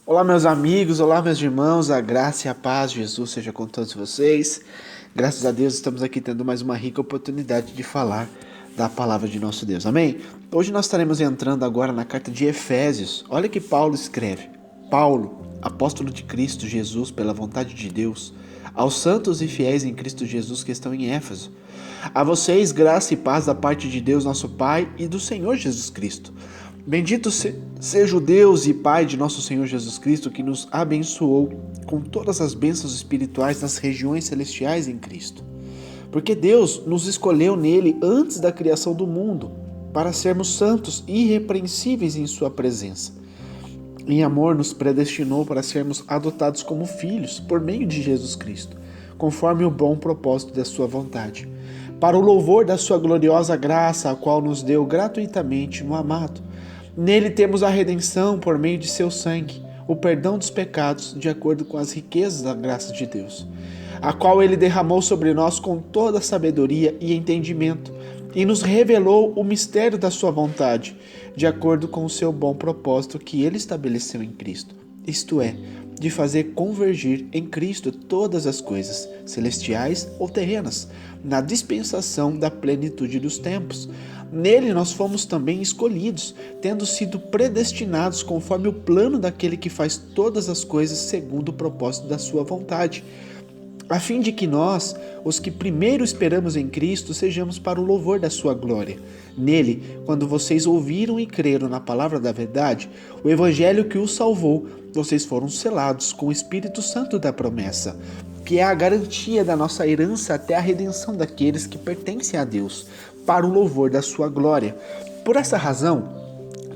Olá, meus amigos, olá, meus irmãos, a graça e a paz de Jesus seja com todos vocês. Graças a Deus estamos aqui tendo mais uma rica oportunidade de falar da palavra de nosso Deus, amém? Hoje nós estaremos entrando agora na carta de Efésios. Olha que Paulo escreve. Paulo, apóstolo de Cristo Jesus pela vontade de Deus, aos santos e fiéis em Cristo Jesus que estão em Éfeso. A vocês graça e paz da parte de Deus nosso Pai e do Senhor Jesus Cristo. Bendito seja o Deus e Pai de nosso Senhor Jesus Cristo, que nos abençoou com todas as bênçãos espirituais nas regiões celestiais em Cristo. Porque Deus nos escolheu nele antes da criação do mundo, para sermos santos e irrepreensíveis em sua presença. Em amor nos predestinou para sermos adotados como filhos por meio de Jesus Cristo, conforme o bom propósito da sua vontade, para o louvor da sua gloriosa graça, a qual nos deu gratuitamente no amado. Nele temos a redenção por meio de seu sangue, o perdão dos pecados, de acordo com as riquezas da graça de Deus, a qual ele derramou sobre nós com toda sabedoria e entendimento, e nos revelou o mistério da sua vontade, de acordo com o seu bom propósito que ele estabeleceu em Cristo, isto é, de fazer convergir em Cristo todas as coisas, celestiais ou terrenas, na dispensação da plenitude dos tempos. Nele nós fomos também escolhidos, tendo sido predestinados conforme o plano daquele que faz todas as coisas segundo o propósito da sua vontade, a fim de que nós, os que primeiro esperamos em Cristo, sejamos para o louvor da sua glória. Nele, quando vocês ouviram e creram na palavra da verdade, o evangelho que os salvou, vocês foram selados com o Espírito Santo da promessa, que é a garantia da nossa herança até a redenção daqueles que pertencem a Deus, para o louvor da sua glória. Por essa razão,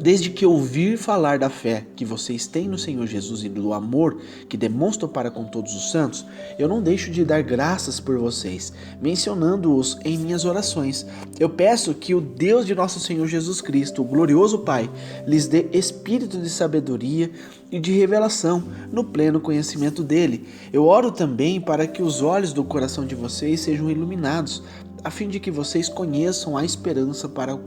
desde que ouvir falar da fé que vocês têm no Senhor Jesus e do amor que demonstram para com todos os santos, eu não deixo de dar graças por vocês, mencionando-os em minhas orações. Eu peço que o Deus de nosso Senhor Jesus Cristo, o glorioso Pai, lhes dê espírito de sabedoria e de revelação no pleno conhecimento dele. Eu oro também para que os olhos do coração de vocês sejam iluminados, a fim de que vocês conheçam a esperança para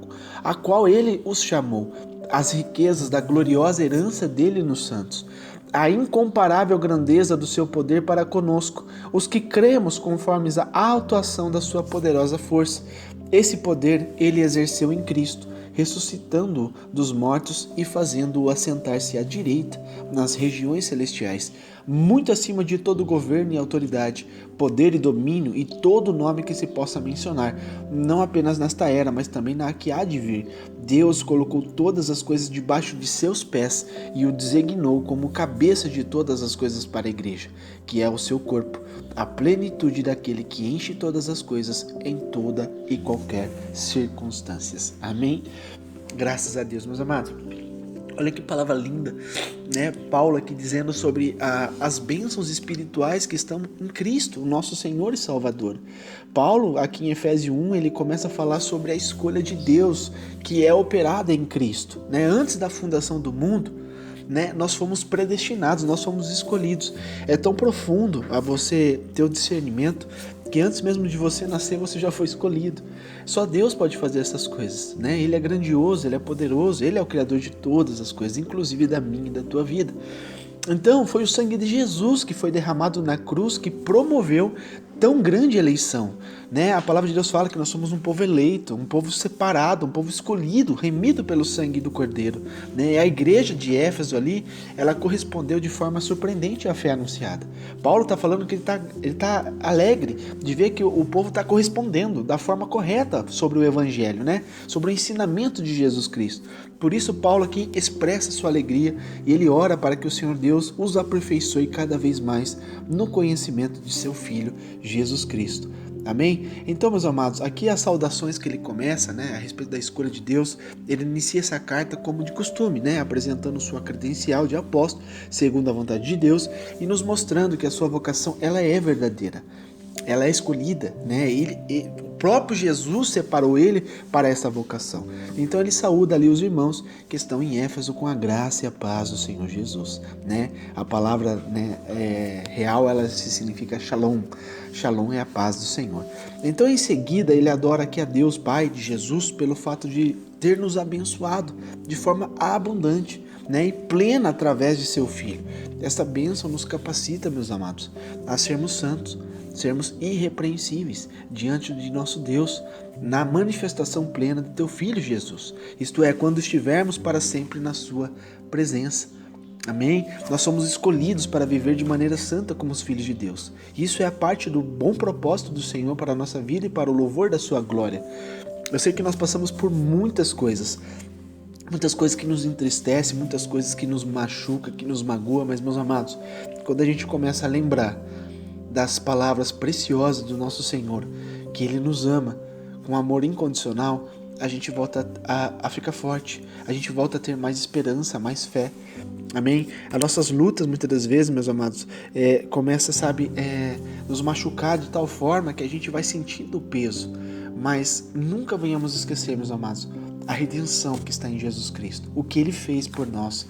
a qual ele os chamou, as riquezas da gloriosa herança dele nos santos, a incomparável grandeza do seu poder para conosco, os que cremos conforme a atuação da sua poderosa força. Esse poder ele exerceu em Cristo, ressuscitando-o dos mortos e fazendo-o assentar-se à direita nas regiões celestiais, muito acima de todo governo e autoridade, poder e domínio e todo nome que se possa mencionar, não apenas nesta era, mas também na que há de vir. Deus colocou todas as coisas debaixo de seus pés e o designou como cabeça de todas as coisas para a igreja, que é o seu corpo, a plenitude daquele que enche todas as coisas em toda e qualquer circunstâncias. Amém? Graças a Deus, meus amados. Olha que palavra linda, né? Paulo aqui dizendo sobre as bênçãos espirituais que estão em Cristo, o nosso Senhor e Salvador. Paulo, aqui em Efésios 1, ele começa a falar sobre a escolha de Deus que é operada em Cristo, né? Antes da fundação do mundo, né, nós fomos predestinados, nós fomos escolhidos. É tão profundo a você ter o discernimento que antes mesmo de você nascer você já foi escolhido. Só Deus pode fazer essas coisas, né? Ele é grandioso, ele é poderoso, ele é o criador de todas as coisas, inclusive da minha e da tua vida. Então foi o sangue de Jesus que foi derramado na cruz que promoveu tão grande eleição, né? A palavra de Deus fala que nós somos um povo eleito, um povo separado, um povo escolhido, remido pelo sangue do Cordeiro, né? A igreja de Éfeso ali, ela correspondeu de forma surpreendente à fé anunciada. Paulo está falando que ele tá alegre de ver que o povo está correspondendo da forma correta sobre o evangelho, né? Sobre o ensinamento de Jesus Cristo. Por isso Paulo aqui expressa sua alegria e ele ora para que o Senhor Deus os aperfeiçoe cada vez mais no conhecimento de seu Filho, Jesus Cristo. Amém? Então, meus amados, aqui as saudações que ele começa, né, a respeito da escolha de Deus, ele inicia essa carta como de costume, né, apresentando sua credencial de apóstolo, segundo a vontade de Deus, e nos mostrando que a sua vocação, ela é verdadeira. Ela é escolhida, né? O próprio Jesus separou ele para essa vocação. Então ele saúda ali os irmãos que estão em Éfeso com a graça e a paz do Senhor Jesus, né? A palavra, né, real, ela significa shalom. Shalom é a paz do Senhor. Então em seguida ele adora aqui a Deus Pai de Jesus pelo fato de ter nos abençoado de forma abundante, né, e plena através de seu Filho. Essa bênção nos capacita, meus amados, a sermos santos, sermos irrepreensíveis diante de nosso Deus, na manifestação plena de teu Filho Jesus. Isto é, quando estivermos para sempre na sua presença. Amém? Nós somos escolhidos para viver de maneira santa como os filhos de Deus. Isso é a parte do bom propósito do Senhor para a nossa vida e para o louvor da sua glória. Eu sei que nós passamos por muitas coisas que nos entristecem, muitas coisas que nos machucam, que nos magoam, mas, meus amados, quando a gente começa a lembrar das palavras preciosas do nosso Senhor, que Ele nos ama com amor incondicional, a gente volta a ficar forte, a gente volta a ter mais esperança, mais fé. Amém? As nossas lutas, muitas das vezes, meus amados, começa, nos machucar de tal forma que a gente vai sentindo o peso. Mas nunca venhamos esquecer, meus amados, a redenção que está em Jesus Cristo, o que Ele fez por nós.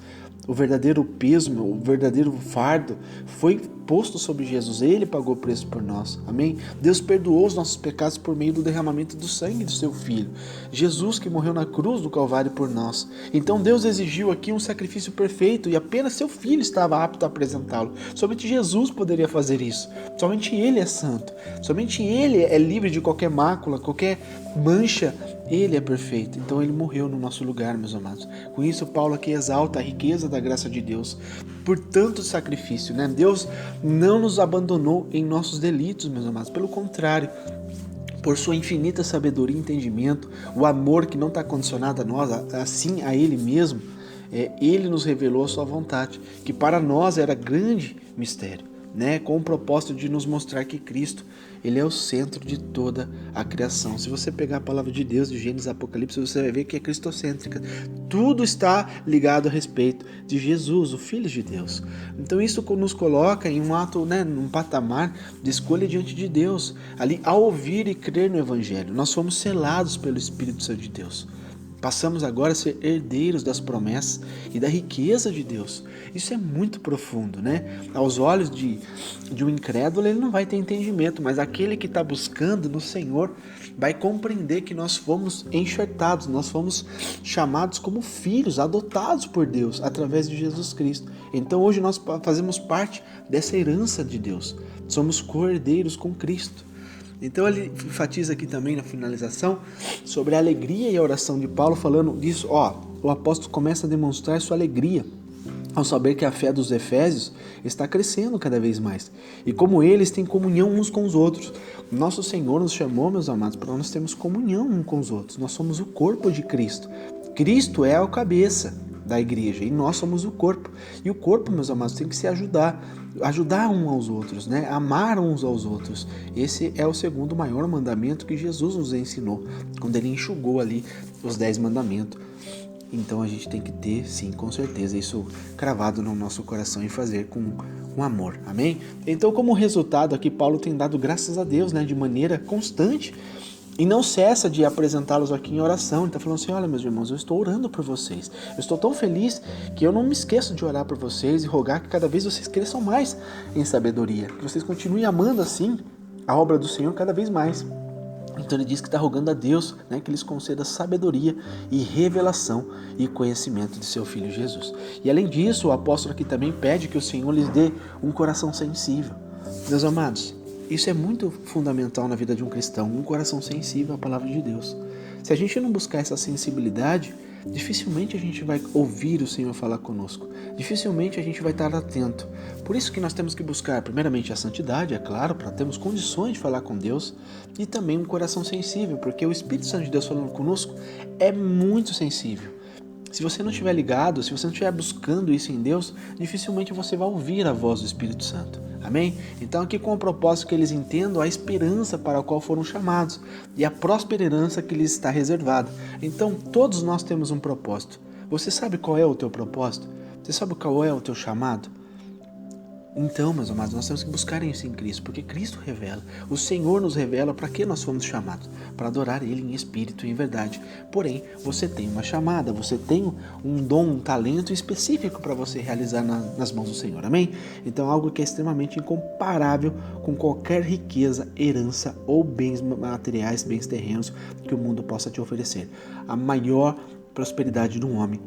O verdadeiro peso, o verdadeiro fardo foi posto sobre Jesus. Ele pagou o preço por nós. Amém? Deus perdoou os nossos pecados por meio do derramamento do sangue do seu Filho. Jesus que morreu na cruz do Calvário por nós. Então Deus exigiu aqui um sacrifício perfeito e apenas seu Filho estava apto a apresentá-lo. Somente Jesus poderia fazer isso. Somente Ele é santo. Somente Ele é livre de qualquer mácula, qualquer mancha. Ele é perfeito. Então Ele morreu no nosso lugar, meus amados. Com isso, Paulo aqui exalta a riqueza da graça de Deus por tanto sacrifício, né? Deus não nos abandonou em nossos delitos, meus amados. Pelo contrário, por sua infinita sabedoria e entendimento, o amor que não está condicionado a nós, assim a Ele mesmo, Ele nos revelou a sua vontade, que para nós era grande mistério, né? Com o propósito de nos mostrar que Cristo, Ele é o centro de toda a criação. Se você pegar a palavra de Deus de Gênesis e Apocalipse, você vai ver que é cristocêntrica. Tudo está ligado a respeito de Jesus, o Filho de Deus. Então isso nos coloca em um ato, né, num patamar de escolha diante de Deus. Ali, ao ouvir e crer no Evangelho, nós fomos selados pelo Espírito Santo de Deus. Passamos agora a ser herdeiros das promessas e da riqueza de Deus. Isso é muito profundo, né? Aos olhos de um incrédulo, ele não vai ter entendimento, mas aquele que está buscando no Senhor vai compreender que nós fomos enxertados, nós fomos chamados como filhos, adotados por Deus, através de Jesus Cristo. Então hoje nós fazemos parte dessa herança de Deus. Somos co-herdeiros com Cristo. Então ele enfatiza aqui também na finalização sobre a alegria e a oração de Paulo, falando disso, o apóstolo começa a demonstrar sua alegria ao saber que a fé dos Efésios está crescendo cada vez mais. E como eles têm comunhão uns com os outros. Nosso Senhor nos chamou, meus amados, para nós termos comunhão uns com os outros. Nós somos o corpo de Cristo. Cristo é a cabeça da igreja e nós somos o corpo. E o corpo, meus amados, tem que se ajudar uns aos outros, né? Amar uns aos outros. Esse é o segundo maior mandamento que Jesus nos ensinou, quando ele enxugou ali os 10 mandamentos. Então a gente tem que ter, sim, com certeza, isso cravado no nosso coração e fazer com amor, amém? Então, como resultado aqui, Paulo tem dado graças a Deus, né, de maneira constante, e não cessa de apresentá-los aqui em oração. Ele está falando assim, olha, meus irmãos, eu estou orando por vocês. Eu estou tão feliz que eu não me esqueço de orar por vocês e rogar que cada vez vocês cresçam mais em sabedoria. Que vocês continuem amando assim a obra do Senhor cada vez mais. Então ele diz que está rogando a Deus, né, que lhes conceda sabedoria e revelação e conhecimento de seu Filho Jesus. E além disso, o apóstolo aqui também pede que o Senhor lhes dê um coração sensível. Meus amados, isso é muito fundamental na vida de um cristão, um coração sensível à palavra de Deus. Se a gente não buscar essa sensibilidade, dificilmente a gente vai ouvir o Senhor falar conosco. Dificilmente a gente vai estar atento. Por isso que nós temos que buscar primeiramente a santidade, é claro, para termos condições de falar com Deus, e também um coração sensível, porque o Espírito Santo de Deus falando conosco é muito sensível. Se você não estiver ligado, se você não estiver buscando isso em Deus, dificilmente você vai ouvir a voz do Espírito Santo. Amém? Então aqui com o propósito que eles entendam a esperança para a qual foram chamados e a próspera herança que lhes está reservada. Então todos nós temos um propósito. Você sabe qual é o teu propósito? Você sabe qual é o teu chamado? Então, meus amados, nós temos que buscar isso em Cristo, porque Cristo revela. O Senhor nos revela para que nós fomos chamados, para adorar Ele em espírito e em verdade. Porém, você tem uma chamada, você tem um dom, um talento específico para você realizar nas mãos do Senhor, amém? Então, algo que é extremamente incomparável com qualquer riqueza, herança ou bens materiais, bens terrenos que o mundo possa te oferecer. A maior prosperidade de um homem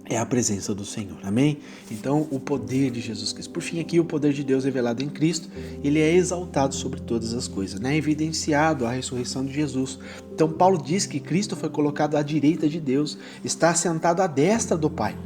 é a presença do Senhor, amém? Então, o poder de Jesus Cristo. Por fim, aqui, o poder de Deus revelado em Cristo, ele é exaltado sobre todas as coisas, né? Evidenciado a ressurreição de Jesus. Então, Paulo diz que Cristo foi colocado à direita de Deus, está assentado à destra do Pai,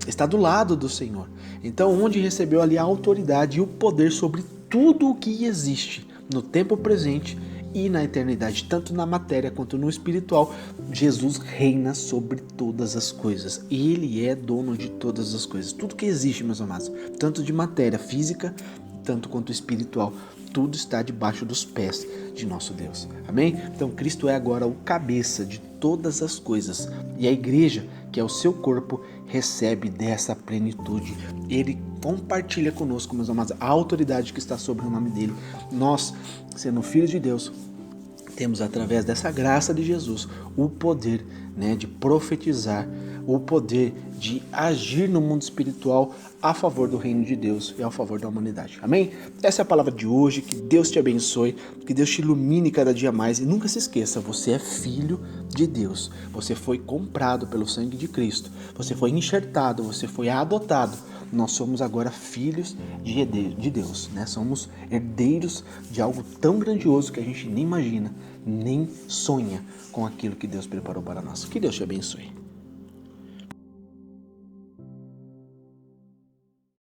está do lado do Senhor. Então, onde recebeu ali a autoridade e o poder sobre tudo o que existe no tempo presente e na eternidade, tanto na matéria quanto no espiritual. Jesus reina sobre todas as coisas. Ele é dono de todas as coisas. Tudo que existe, meus amados, tanto de matéria física, tanto quanto espiritual, tudo está debaixo dos pés de nosso Deus. Amém? Então Cristo é agora o cabeça de todas as coisas. E a igreja, que é o seu corpo, recebe dessa plenitude. Ele compartilha conosco, meus amados, a autoridade que está sobre o nome dele. Nós, sendo filhos de Deus, temos através dessa graça de Jesus o poder, né, de profetizar, o poder de agir no mundo espiritual a favor do reino de Deus e a favor da humanidade. Amém? Essa é a palavra de hoje. Que Deus te abençoe, que Deus te ilumine cada dia mais. E nunca se esqueça, você é filho de Deus. Você foi comprado pelo sangue de Cristo. Você foi enxertado, você foi adotado. Nós somos agora filhos de Deus, né? Somos herdeiros de algo tão grandioso que a gente nem imagina, nem sonha com aquilo que Deus preparou para nós. Que Deus te abençoe.